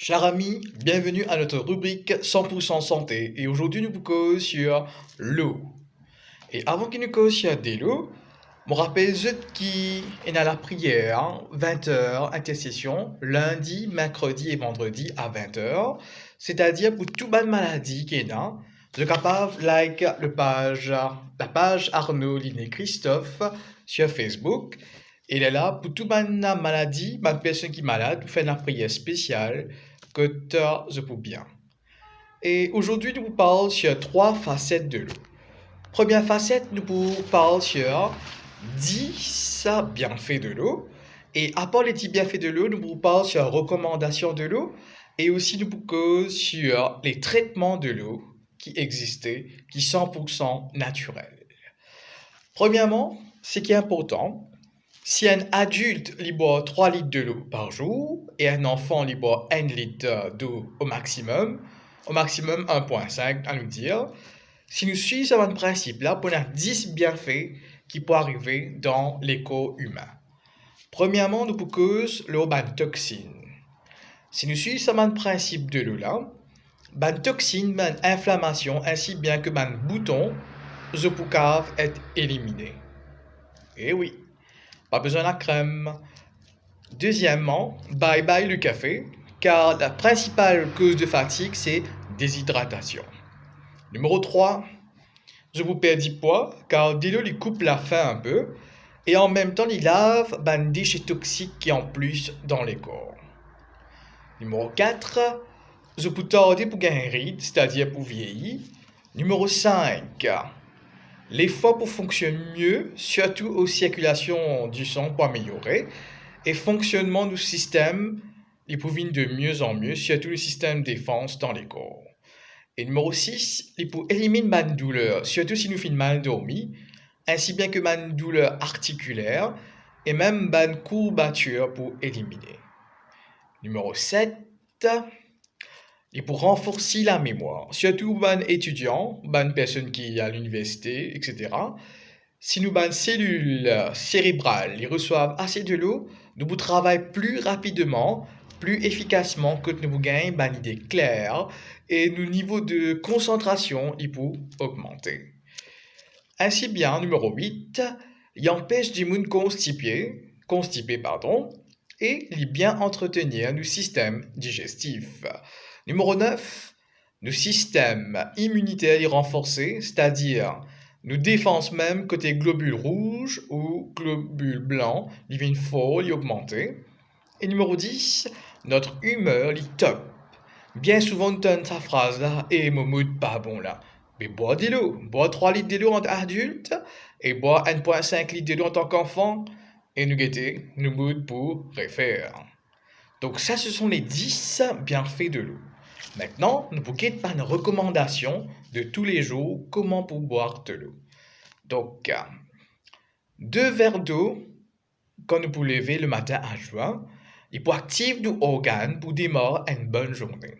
Chers amis, bienvenue à notre rubrique 100% santé. Et aujourd'hui, nous vous causons sur l'eau. Et avant que nous causions sur de l'eau, je me rappelle qui est à la prière, 20h, intercession, lundi, mercredi et vendredi à 20h. C'est-à-dire pour toute bonne maladie qui est là, vous êtes capable de like la page Arnaud Liné Christophe sur Facebook. Il est là pour toute bonne maladie, bonne personne qui est malade, vous faites une prière spéciale que tu pour bien. Et aujourd'hui, nous vous parlons sur trois facettes de l'eau. Première facette, nous vous parlons sur 10 bienfaits de l'eau. Et à part les 10 bienfaits de l'eau, nous vous parlons sur recommandations de l'eau. Et aussi, nous vous causons sur les traitements de l'eau qui existaient, qui sont 100% naturels. Premièrement, ce qui est important, si un adulte boit 3 litres de l'eau par jour et un enfant boit 1 litre d'eau au maximum 1,5 à nous dire, si nous suivons ce principe-là, on a 10 bienfaits qui peuvent arriver dans l'éco humain. Premièrement, nous cause l'eau ban toxine. Si nous suivons ce principe de l'eau-là, ban toxine, ban inflammation, ainsi bien que ban bouton, je peux être éliminé. Et oui. Pas besoin de la crème. Deuxièmement, bye bye le café, car la principale cause de fatigue, c'est déshydratation. Numéro 3, je vous perds du poids, car l'eau il coupe la faim un peu, et en même temps, il lave des déchets toxiques qui en plus dans les corps. Numéro 4, je peux tarder pour gagner ride, c'est-à-dire pour vieillir. Numéro 5, les foies pour fonctionner mieux, surtout aux circulations du sang pour améliorer, et fonctionnement du système, il peut venir de mieux en mieux, surtout le système de défense dans les corps. Et numéro 6, il peut éliminer ma douleur, surtout si nous faisons mal dormi, ainsi bien que ma douleur articulaire, et même ma courbature pour éliminer. Numéro 7, et pour renforcer la mémoire, surtout les étudiants, les personnes qui sont à l'université, etc. Si nos cellules cérébrales ils reçoivent assez de l'eau, nous travaillons plus rapidement, plus efficacement que nous gagnons une idée claire et nos niveaux de concentration ils peuvent augmenter. Ainsi bien, numéro 8, il empêche des gens constipés, et il bien entretenir nos systèmes digestifs. Numéro 9, nos systèmes immunitaires est renforcé, c'est-à-dire nos défenses même côté globules rouges ou globules blancs, ils viennent fort, ils augmenter. Et numéro 10, notre humeur est top. Bien souvent, on donne sa phrase là, et mon mood pas bon là. Mais bois de l'eau, bois 3 litres de l'eau en tant qu'adulte, et bois 1,5 litre de l'eau en tant qu'enfant, et nous guetter, nous mood pour refaire. Donc ça, ce sont les 10 bienfaits de l'eau. Maintenant, nous vous guide par une recommandation de tous les jours comment pour boire de l'eau. Donc, 2 verres d'eau quand nous vous lever le matin à juin, il peut activer nos organes pour démarrer une bonne journée.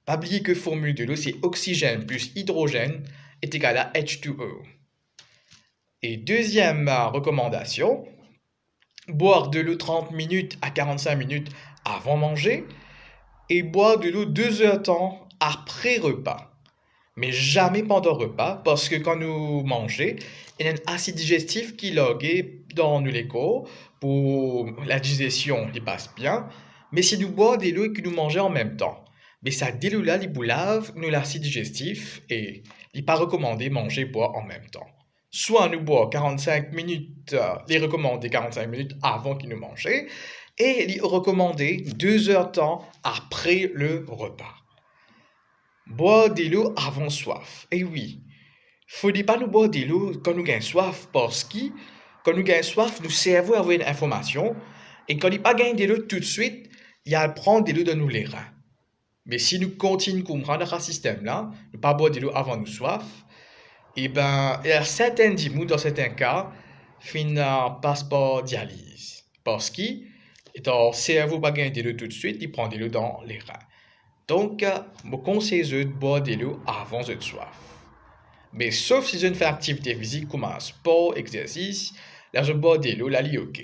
Pas oublier que la formule de l'eau, c'est oxygène plus hydrogène est égal à H2O. Et deuxième recommandation, boire de l'eau 30 minutes à 45 minutes avant manger et boire de l'eau 2 heures de temps après repas. Mais jamais pendant le repas, parce que quand nous mangeons, il y a un acide digestif qui logue dans nos corps pour la digestion, il passe bien. Mais si nous boivons de l'eau et que nous mangeons en même temps, mais ça de l'eau là, il vous lave l'acide digestif et il n'est pas recommandé manger boire en même temps. Soit nous boire 45 minutes, les recommander 45 minutes avant qu'il nous mange, et les recommander 2 heures de temps après le repas. Boire de l'eau avant soif. Et oui, faut pas nous boire de l'eau quand nous avons soif, parce que quand nous avons soif, nous cerveau avoir une information, et quand il n'a pas gagné de l'eau tout de suite, il a prendre de l'eau dans les reins. Mais si nous continuons à comprendre ce système-là, ne pas boire de l'eau avant nous soif, et ben, il y a certains dimous, dans certains cas, passe par dialyse. Parce que, étant cerveau pas gagné de l'eau tout de suite, il prend de l'eau dans les reins. Donc, je conseille de boire de l'eau avant de soif. Mais sauf si je ne fais activité physique comme un sport, exercice, là je bois de l'eau, là, ok.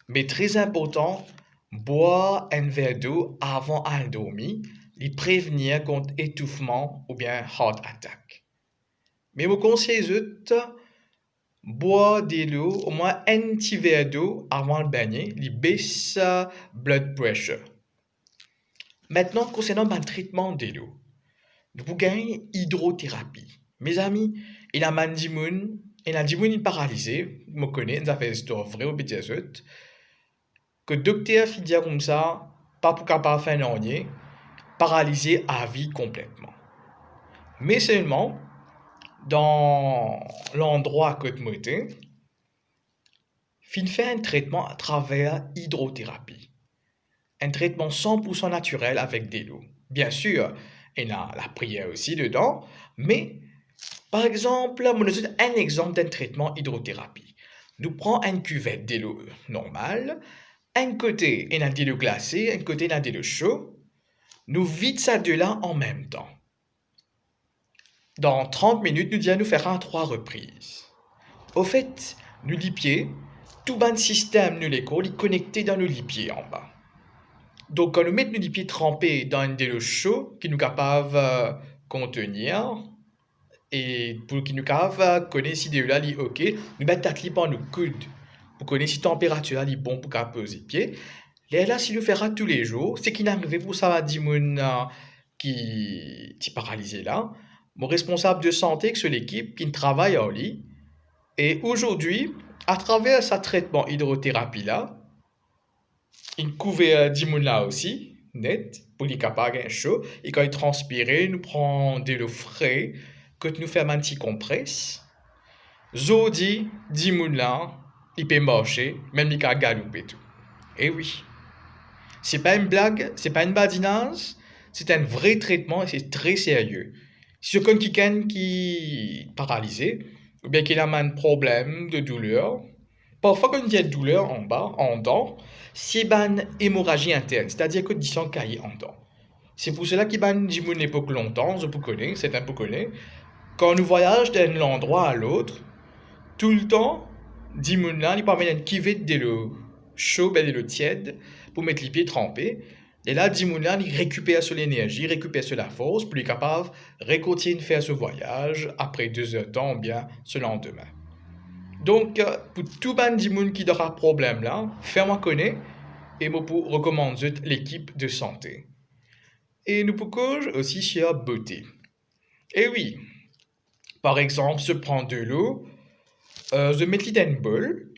Mais très important, Boire un verre d'eau avant de dormir, les prévenir contre étouffement ou bien heart attack. Mais mon conseil est boire de l'eau, au moins un petit verre d'eau avant le baigner, les baisse blood pressure. Maintenant, concernant le traitement de l'eau, nous pouvons gagner hydrothérapie. Mes amis, il a un dimoun, il a dimoun paralysé, je me connais, ça fait une histoire vraie au petit que le docteur fait dire comme ça, pas pour capable faire un paralysé à vie complètement. Mais seulement, dans l'endroit que tu m'étais, fin fait un traitement à travers hydrothérapie. Un traitement 100% naturel avec de l'eau. Bien sûr, il y a la prière aussi dedans, mais par exemple, on donne un exemple d'un traitement hydrothérapie. Nous prenons une cuvette de l'eau normale, un côté il y a de l'eau glacée, un côté il y a de l'eau chaude. Nous vidons ça de là en même temps. Dans 30 minutes, nous allons nous faire à 3 reprises. Au fait, nous lipieds, tout le système de l'école est connecté dans nos lipieds en bas. Donc, quand nous mettons nos lipieds trempés dans de l'eau chaude qui nous capable de contenir, et pour qu'il nous capable connaître si de là est ok, nous mettons la clip en nos coudes pour connaître si la température est bon pour capable poser pied. Et là, si nous fera tous les jours, c'est qu'il n'arrive pour ça va dire qui est paralysé là. Mon responsable de santé, que c'est l'équipe qui travaille en lit. Et aujourd'hui, à travers sa traitement hydrothérapie là, il couvre 10 là aussi, net, pour qu'il capable de chaud. Et quand il transpire, nous prend de l'eau frais, que nous faisons un petit compresse. Zodi, 10 là, il peut marcher, même il peut galoper tout. Et oui. C'est pas une blague, c'est pas une badinage, c'est un vrai traitement et c'est très sérieux. Si quelqu'un qui est paralysé, ou bien qu'il a un problème de douleur, parfois quand il y a de douleur en bas, en dents, c'est une hémorragie interne, c'est-à-dire que du sang caillé en dents. C'est pour cela qu'il y a une époque longtemps, je peux connaître, c'est un peu connu. Quand nous voyageons d'un endroit à l'autre, tout le temps, là, il permet une cuvette de l'eau chaude et de l'eau tiède pour mettre les pieds trempés. Et là, là, il récupère sur l'énergie, récupère sur la force pour être capable de continuer de faire ce voyage après 2 heures de temps ou bien ce lendemain. Donc, pour tout le monde qui aura problème là, fais-moi connaître et moi pour recommander l'équipe de santé. Et nous pouvons aussi sur beauté. Et oui, par exemple, je prends de l'eau, je mets dans une bol,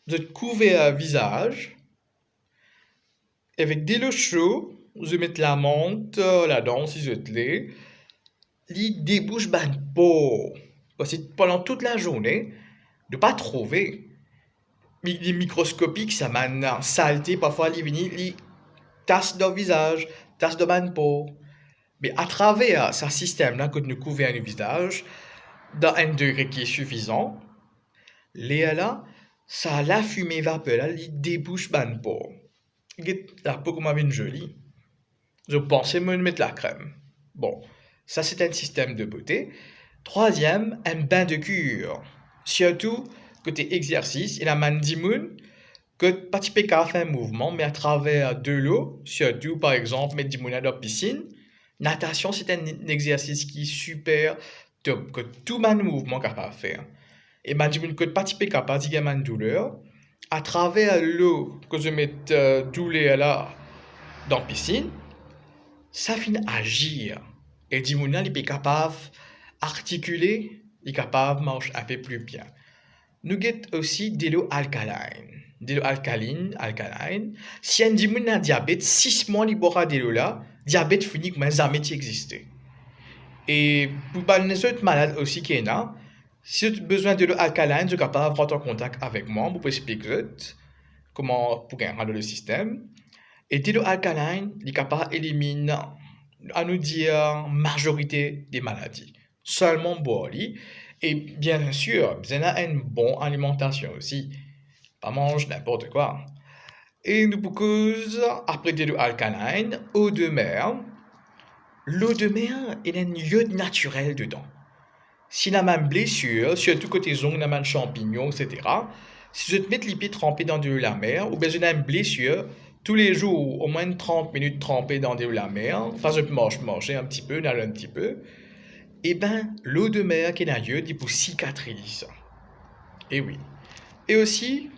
je couvre le visage, avec de l'eau chaude, je mets la menthe là-dedans si je l'ai, il débouche ban peau. Parce que pendant toute la journée, de pas trouver. Les microscopiques, ça m'a saleté parfois les vignes, les tasses de visage, tasses de ban peau. Mais à travers ce système-là que nous couvrons le visage, dans un degré qui est suffisant, là, ça la fumée vapeuse, il débouche ban peau. La peau comme une jolie. Je pensais me mettre la crème. Bon, ça c'est un système de beauté. Troisième, un bain de cure. Surtout, côté exercice, il y a un dimoun que pas faire un mouvement, mais à travers de l'eau, surtout par exemple, mettre dimoun dans la piscine. Natation, c'est un exercice qui est super top, que tout le mouvement capable de faire. Et man dimoun que pas capable, il y a une douleur. À travers l'eau que je mets douleur là dans la piscine, ça finit agir. Et dimoun il est capable articuler, il est capable de marcher un peu plus bien. Nous avons aussi de l'eau alcaline. De l'eau alcaline. Si un dimoun a un diabète, 6 mois il boira de l'eau là, diabète fini comme jamais existé. Et pour les autres malades aussi qui est là, si tu as besoin de l'eau alcaline, tu es capable de rentrer en contact avec moi pour expliquer comment pour rendre le système. Et de l'eau alcaline, il est capable d'éliminer, à nous dire, majorité des maladies. Seulement boire. Et bien sûr, vous avez une bonne alimentation aussi. Pas manger n'importe quoi. Et nous pouvons, après de l'eau alcaline, eau de mer. L'eau de mer, il y a un iode naturel dedans. Si on a une blessure, surtout côté zone, on a un champignon, etc., Si je te mets les pieds trempés dans de l'eau de la mer, ou bien je n'ai une blessure, tous les jours, au moins 30 minutes trempés dans de l'eau de la mer, enfin je mange un petit peu, nager un petit peu, et ben l'eau de mer qui est dans lieu, dit pour cicatriser. Et oui. Et aussi,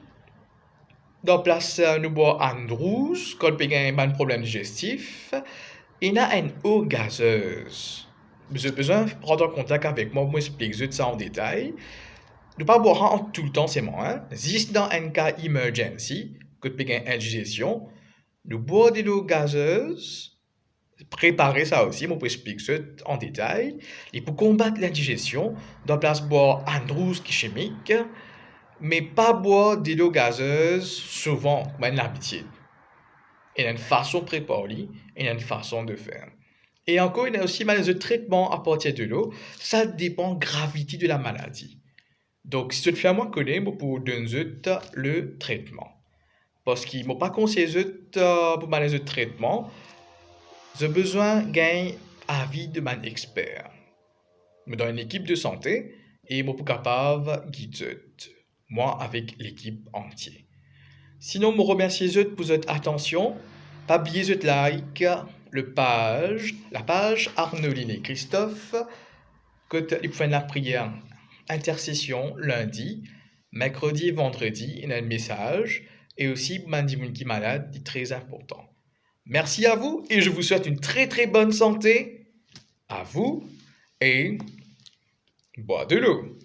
dans place nous bois Andrews, quand on a un problème digestif, il y a une eau gazeuse. Vous avez besoin de prendre contact avec moi pour m'expliquer ça en détail. Ne pas boire en tout le temps, c'est moi. Hein? Juste dans un cas emergency, que tu as une indigestion, nous boire de l'eau gazeuse, préparer ça aussi, moi pour expliquer ça en détail. Et pour combattre l'indigestion, dans place boire Andrews qui est chimique, mais pas boire de l'eau gazeuse souvent, comme une habitude. Il y a une façon de préparer, il y a une façon de faire. Et encore, il y a aussi mal de traitement à partir de l'eau. Ça dépend de la gravité de la maladie. Donc, si tu te fais à moi connaître pour donner le traitement. Parce qu'ils ne m'ont pas conseillé pour mal de traitement, j'ai besoin d'un avis de mon expert. Je dans une équipe de santé et je suis capable de guider moi avec l'équipe entière. Sinon, je remercie pour votre attention. Pas oublier de like la page Arnoline et Christophe, que tu fais la prière intercession lundi, mercredi et vendredi, il y a un message, et aussi Mandy qui est malade, c'est très important. Merci à vous et je vous souhaite une très très bonne santé à vous et bois de l'eau.